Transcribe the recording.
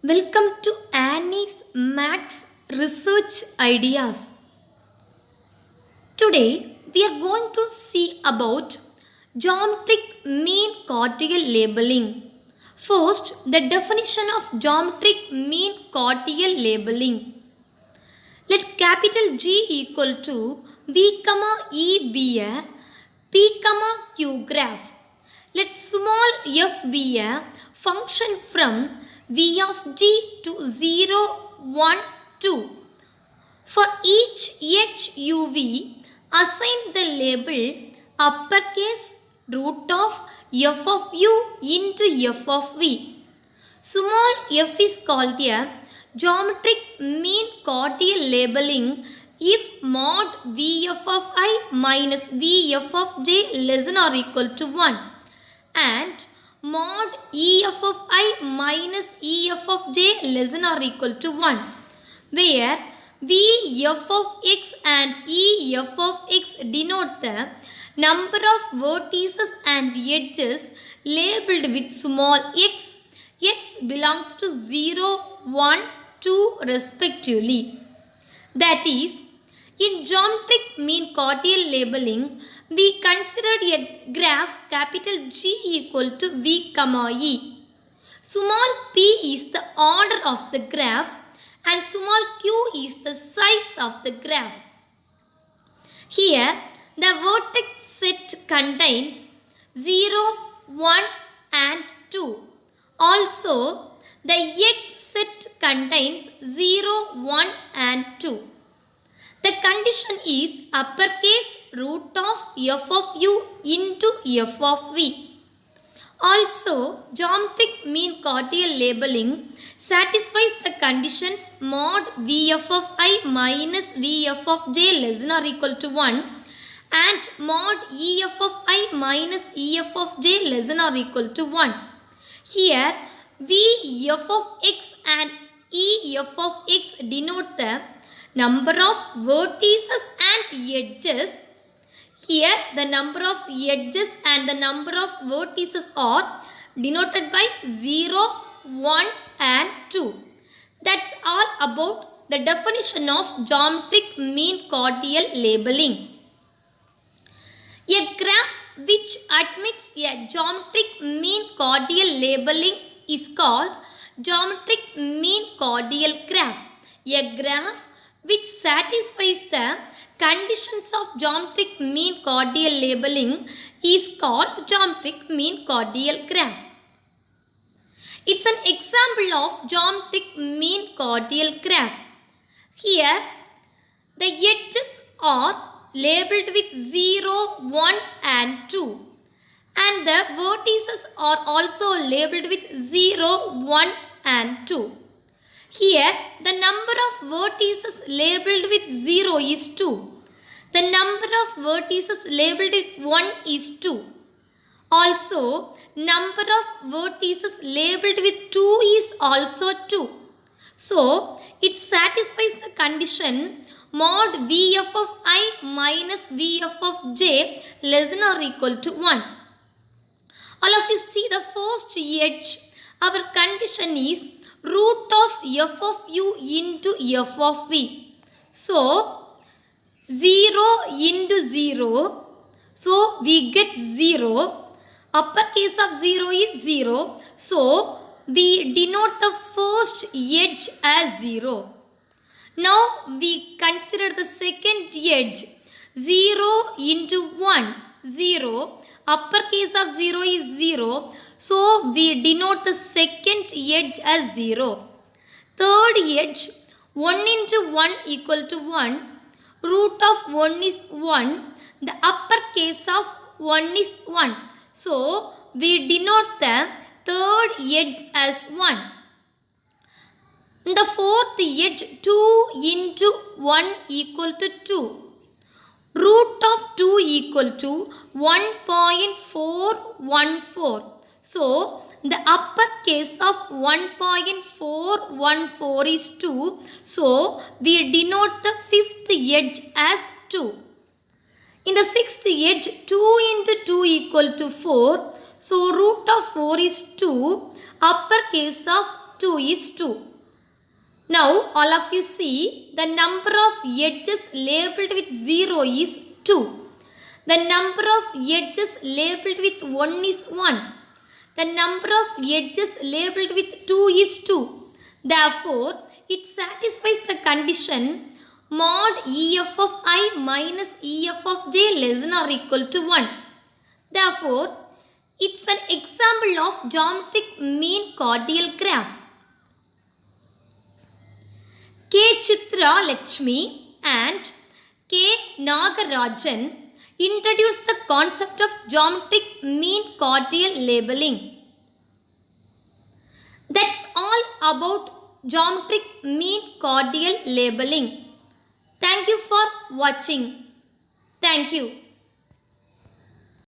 Welcome to Annie's Max Research Ideas. Today we are going to see about geometric mean quadrial labeling. First, the definition of geometric mean quadrial labeling. Let capital G equal to V, E be a P, Q graph. Let small f be a function from V of g to 0, 1, 2. For each HUV, assign the label uppercase root of f of u into f of v. Small f is called a geometric mean quadrial labeling if mod vf of I minus vf of j less than or equal to 1 and mod ef of I minus ef of j less than or equal to 1, where vf of x and ef of x denote the number of vertices and edges labeled with small x. X belongs to 0, 1, 2 respectively. That is, in geometric mean quadrial labeling, we considered a graph capital G equal to V, E. Small p is the order of the graph and small q is the size of the graph. Here, the vertex set contains 0, 1 and 2. Also, the edge set contains 0, 1 and 2. The condition is uppercase root of f of u into f of v. Also, geometric mean quadrial labeling satisfies the conditions mod vf of I minus vf of j less than or equal to 1 and mod ef of I minus ef of j less than or equal to 1. Here, vf of x and ef of x denote the number of vertices and edges. Here the number of edges and the number of vertices are denoted by 0, 1 and 2. That's all about the definition of geometric mean quadrial labeling. A graph which admits a geometric mean quadrial labeling is called geometric mean quadrial graph. A graph which satisfies the conditions of geometric mean quadrial labeling is called geometric mean quadrial graph. It's an example of geometric mean quadrial graph. Here, the edges are labeled with 0, 1 and 2 and the vertices are also labeled with 0, 1 and 2. Here, the number of vertices labeled with 0 is 2. The number of vertices labeled with 1 is 2. Also, number of vertices labeled with 2 is also 2. So, it satisfies the condition mod vf of I minus vf of j less than or equal to 1. All of you see the first edge. Our condition is root of f of u into f of v. So, 0 into 0. So, we get 0. Uppercase of 0 is 0. So, we denote the first edge as 0. Now, we consider the second edge. 0 into 1. 0. Uppercase of 0 is 0. So, we denote the second edge as 0. Third edge, 1 into 1 equal to 1. Root of 1 is 1. The uppercase of 1 is 1. So, we denote the third edge as 1. The fourth edge, 2 into 1 equal to 2. Root of 2 equal to 1.414. So, the uppercase of 1.414 is 2. So, we denote the fifth edge as 2. In the sixth edge, 2 into 2 equal to 4. So, root of 4 is 2. Uppercase of 2 is 2. Now all of you see the number of edges labeled with 0 is 2. The number of edges labeled with 1 is 1. The number of edges labeled with 2 is 2. Therefore, it satisfies the condition mod EF of I minus EF of j less than or equal to 1. Therefore, it's an example of geometric mean cordial graph. K. Chitra Lakshmi and K. Nagarajan introduced the concept of geometric mean cordial labeling. That's all about geometric mean cordial labeling. Thank you for watching. Thank you.